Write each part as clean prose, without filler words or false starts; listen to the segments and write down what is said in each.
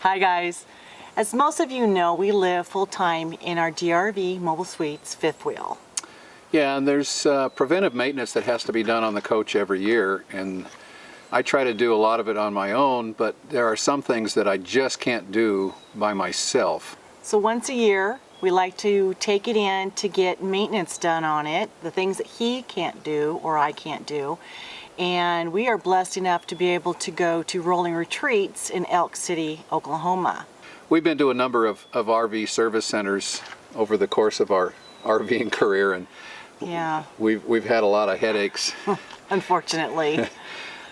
Hi guys. As most of you know, we live full-time in our DRV mobile suites fifth wheel. Yeah, and there's preventive maintenance that has to be done on the coach every year, and I try to do a lot of it on my own, but there are some things that I just can't do by myself. So once a year, we like to take it in to get maintenance done on it, the things that he can't do or I can't do. And we are blessed enough to be able to go to rolling retreats in Elk City, Oklahoma. We've been to a number of RV service centers over the course of our RVing career, and yeah, we've had a lot of headaches. Unfortunately.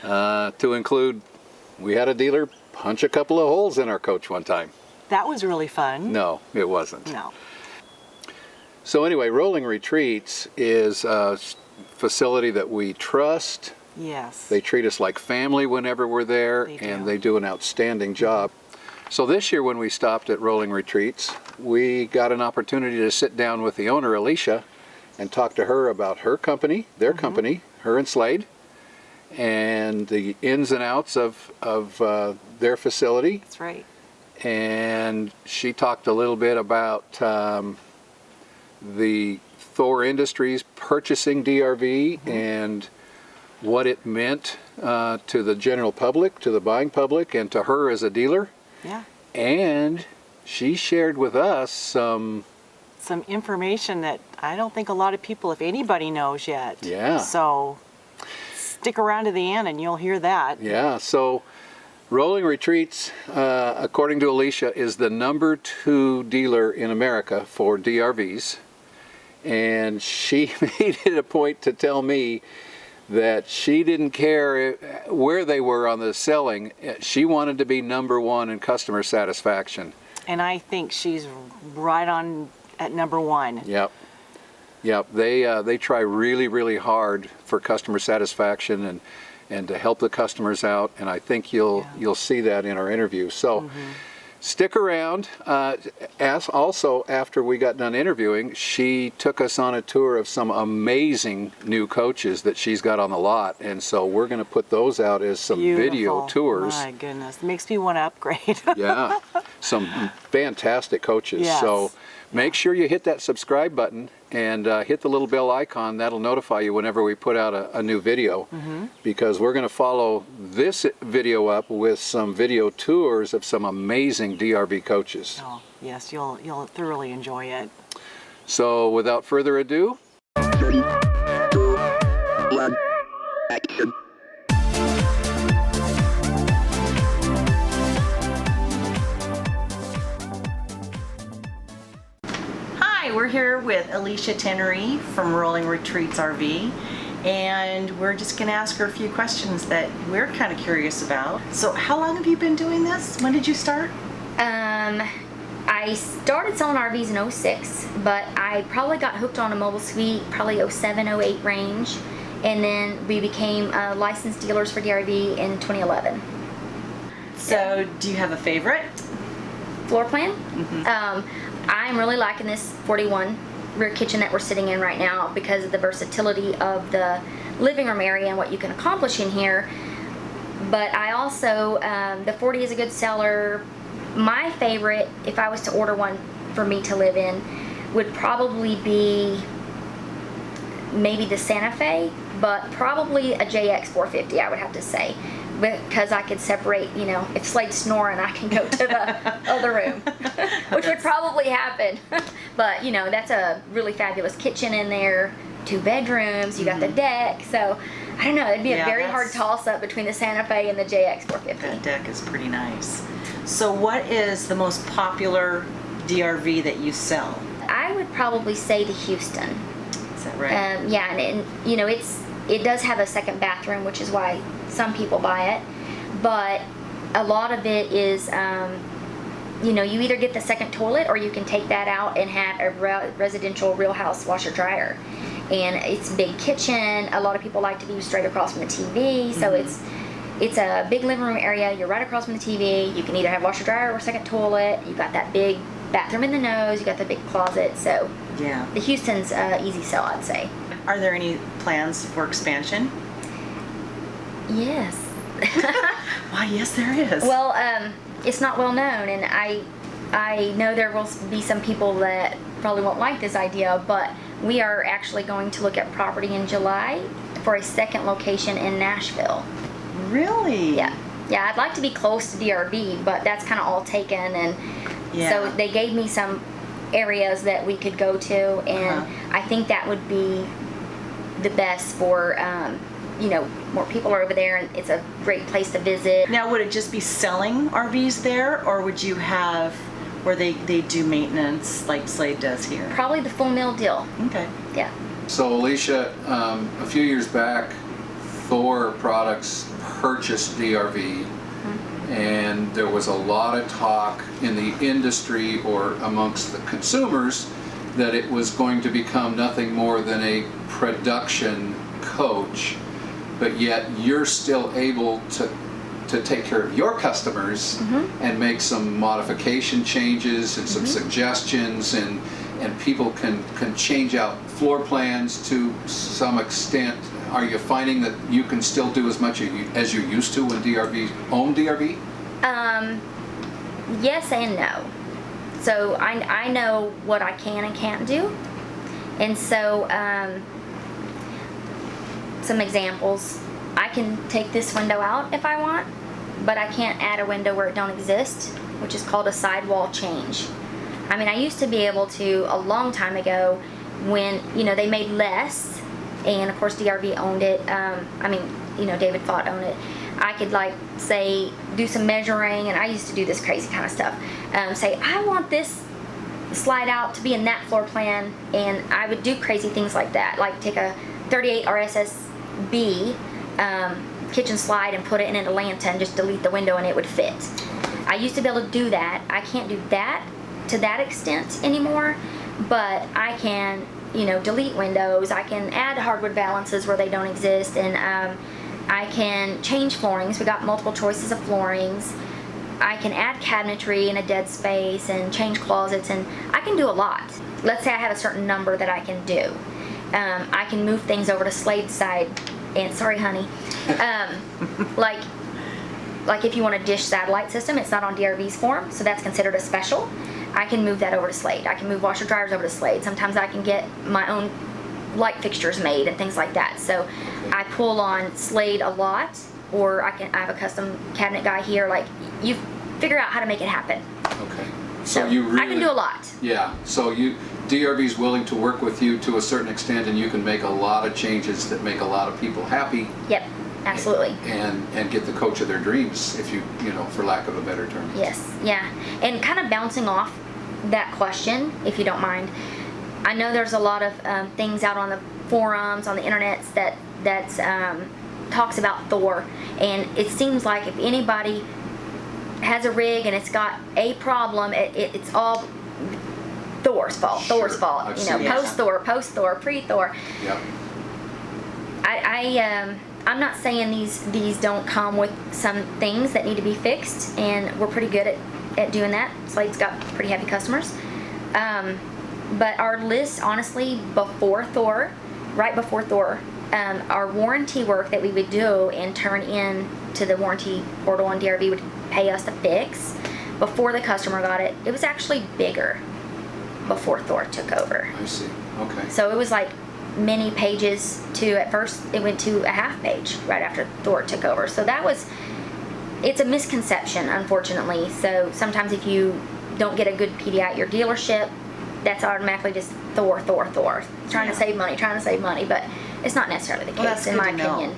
To include, we had a dealer punch a couple of holes in our coach one time. That was really fun. No, it wasn't. No. So anyway, Rolling Retreats is a facility that we trust. Yes. They treat us like family whenever we're there, and they do an outstanding job. So this year when we stopped at Rolling Retreats, we got an opportunity to sit down with the owner, Alicia, and talk to her about her company, their company, her and Slade, and the ins and outs of their facility. That's right. And she talked a little bit about the Thor Industries purchasing DRV and what it meant to the general public, to the buying public, and to her as a dealer. Yeah. And she shared with us some information that I don't think a lot of people, if anybody, knows yet. Yeah. So stick around to the end and you'll hear that. Yeah. So Rolling Retreats, according to Alicia, is the #2 dealer in America for DRVs. And she made it a point to tell me that she didn't care where they were on the selling. She wanted to be #1 in customer satisfaction. And I think she's right on at #1. Yep. Yep. They try really, really hard for customer satisfaction and to help the customers out. And I think you'll see that in our interview. So stick around. Also, after we got done interviewing, she took us on a tour of some amazing new coaches that she's got on the lot, and so we're going to put those out as some video tours. My goodness, it makes me want to upgrade. Yeah, some fantastic coaches. Yes. So make sure you hit that subscribe button and hit the little bell icon. That'll notify you whenever we put out a new video, because we're going to follow this video up with some video tours of some amazing DRV coaches. Oh, yes, you'll thoroughly enjoy it. So without further ado, 3, 2, 1, action. Hi, we're here with Alicia Tennery from Rolling Retreats RV, and we're just going to ask her a few questions that we're kind of curious about. So how long have you been doing this? When did you start? I started selling RVs in 06, but I probably got hooked on a mobile suite probably 07, 08 range, and then we became licensed dealers for DRV in 2011. So do you have a favorite? Floor plan? I'm really liking this 41 rear kitchen that we're sitting in right now because of the versatility of the living room area and what you can accomplish in here. But I also, the 40 is a good seller. My favorite, if I was to order one for me to live in, would probably be maybe the Santa Fe, but probably a JX 450, I would have to say. Because I could separate, you know, if Slade's snoring, I can go to the other room, which would probably happen. But, you know, that's a really fabulous kitchen in there, 2 bedrooms, you got the deck, so I don't know, it'd be a very hard toss-up between the Santa Fe and the JX 450. That deck is pretty nice. So what is the most popular DRV that you sell? I would probably say the Houston. Is that right? Yeah, and you know, it does have a second bathroom, which is why some people buy it, but a lot of it is, you know, you either get the second toilet or you can take that out and have a residential real house washer dryer. And it's a big kitchen. A lot of people like to view straight across from the TV, so it's a big living room area. You're right across from the TV. You can either have washer dryer or second toilet. You got that big bathroom in the nose. You got the big closet. So yeah, the Houston's easy sell, I'd say. Are there any plans for expansion? Yes. Why, yes, there is. Well, it's not well known, and I know there will be some people that probably won't like this idea, but we are actually going to look at property in July for a second location in Nashville. Really? Yeah. Yeah, I'd like to be close to DRV, but that's kind of all taken, and so they gave me some areas that we could go to, and I think that would be the best for, you know, more people are over there, and it's a great place to visit. Now, would it just be selling RVs there, or would you have where they do maintenance like Slade does here? Probably the full meal deal. Okay. Yeah. So Alicia, a few years back, Thor Products purchased DRV, and there was a lot of talk in the industry or amongst the consumers that it was going to become nothing more than a production coach, but yet you're still able to take care of your customers and make some modification changes and some suggestions, and people can change out floor plans to some extent. Are you finding that you can still do as much as you used to when DRV owned DRV? Yes and no. So I know what I can and can't do, and so some examples. I can take this window out if I want, but I can't add a window where it don't exist, which is called a sidewall change. I mean, I used to be able to a long time ago when, you know, they made less, and of course DRV owned it. I mean, you know, David Fott owned it. I could, like, say, do some measuring, and I used to do this crazy kind of stuff. Say, I want this slide out to be in that floor plan, and I would do crazy things like that, like take a 38 RSSB kitchen slide and put it in an Atlanta and just delete the window and it would fit. I used to be able to do that. I can't do that to that extent anymore, but I can, you know, delete windows. I can add hardwood balances where they don't exist, and I can change floorings. We got multiple choices of floorings. I can add cabinetry in a dead space and change closets, and I can do a lot. Let's say I have a certain number that I can do. I can move things over to Slade's side, and sorry honey, like if you want a dish satellite system, it's not on DRV's form, so that's considered a special. I can move that over to Slade. I can move washer dryers over to Slade. Sometimes I can get my own light fixtures made and things like that. So I pull on Slade a lot, or I have a custom cabinet guy here. Like, you figure out how to make it happen. Okay. So you really, I can do a lot. Yeah. So DRV's willing to work with you to a certain extent, and you can make a lot of changes that make a lot of people happy. Yep. Absolutely. And get the coach of their dreams, if you know, for lack of a better term. Yes. Yeah. And kind of bouncing off that question, if you don't mind, I know there's a lot of things out on the forums, on the internets that talks about Thor, and it seems like if anybody has a rig and it's got a problem, it's all Thor's fault. Sure. Thor's fault. I've You know, seen that. post Thor, pre Thor. Yep. I'm not saying these don't come with some things that need to be fixed, and we're pretty good at doing that. Slade's got pretty heavy customers. But our list, honestly, before Thor, right before Thor, our warranty work that we would do and turn in to the warranty portal on DRV would pay us to fix before the customer got it. It was actually bigger before Thor took over. I see. Okay. So it was like many pages to, at first it went to a half page right after Thor took over. So it's a misconception, unfortunately. So sometimes if you don't get a good PD at your dealership, that's automatically just Thor. Trying to save money, but it's not necessarily the case, that's in good my to know. opinion.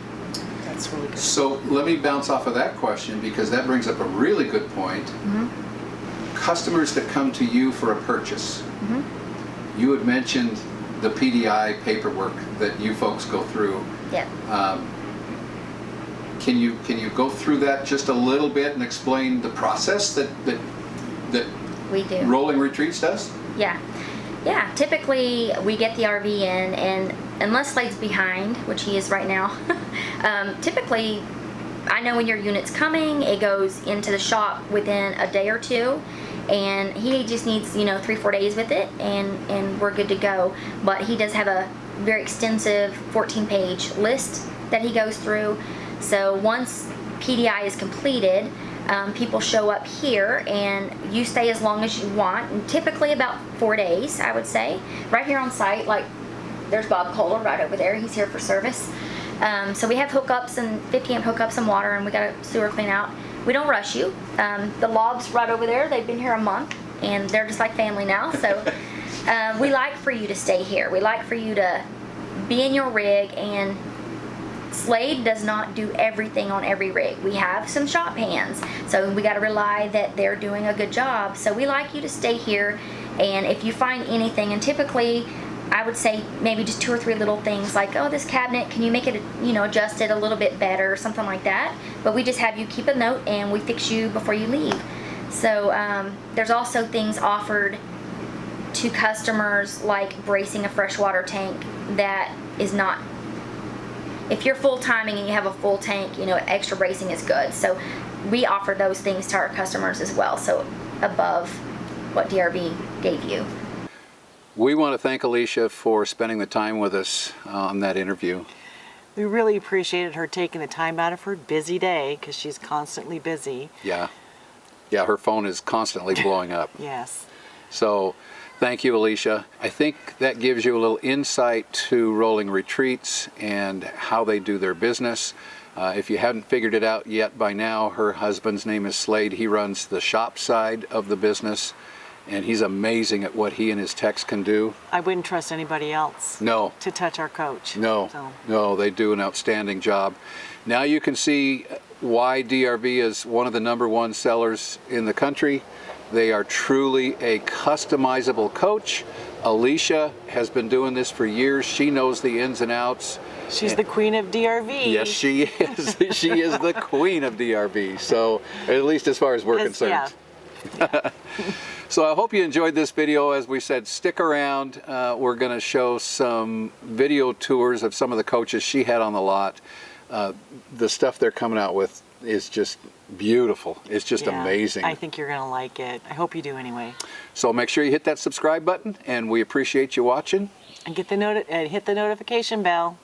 That's really good. So let me bounce off of that question, because that brings up a really good point. Customers that come to you for a purchase, you had mentioned the PDI paperwork that you folks go through. Yep. Can you go through that just a little bit and explain the process that We do. Rolling Retreats does? Yeah. Typically, we get the RV in, and unless Slade's behind, which he is right now, typically, I know when your unit's coming, it goes into the shop within a day or two, and he just needs, 3-4 days with it, and we're good to go. But he does have a very extensive 14-page list that he goes through. So once PDI is completed, people show up here and you stay as long as you want, and typically about 4 days, I would say. Right here on site, like there's Bob Kohler right over there. He's here for service. So we have hookups and 50 amp hookups and water, and we got a sewer clean out. We don't rush you. The Lobs right over there, they've been here a month and they're just like family now. So we like for you to stay here. We like for you to be in your rig, and Slade does not do everything on every rig. We have some shop hands, so we got to rely that they're doing a good job. So we like you to stay here, and if you find anything, and typically I would say maybe just 2 or 3 little things like, oh, this cabinet, can you make it, adjust it a little bit better, or something like that. But we just have you keep a note and we fix you before you leave. So there's also things offered to customers like bracing a freshwater tank that is not, if you're full timing and you have a full tank, extra bracing is good. So we offer those things to our customers as well, so above what DRV gave you. We want to thank Alicia for spending the time with us on that interview. We really appreciated her taking the time out of her busy day, because she's constantly busy. Yeah, her phone is constantly blowing up. Yes. So thank you, Alicia. I think that gives you a little insight to Rolling Retreats and how they do their business. If you haven't figured it out yet by now, her husband's name is Slade. He runs the shop side of the business, and he's amazing at what he and his techs can do. I wouldn't trust anybody else No. to touch our coach. No, So. no, they do an outstanding job. Now you can see why DRV is one of the #1 sellers in the country. They are truly a customizable coach. Alicia has been doing this for years. She knows the ins and outs. She's the queen of DRV. Yes, she is. She is the queen of DRV. So, at least as far as we're concerned. Yeah. So I hope you enjoyed this video. As we said, stick around. We're going to show some video tours of some of the coaches she had on the lot. The stuff they're coming out with is just beautiful. It's just amazing. I think you're going to like it. I hope you do anyway. So make sure you hit that subscribe button, and we appreciate you watching. And hit the notification bell.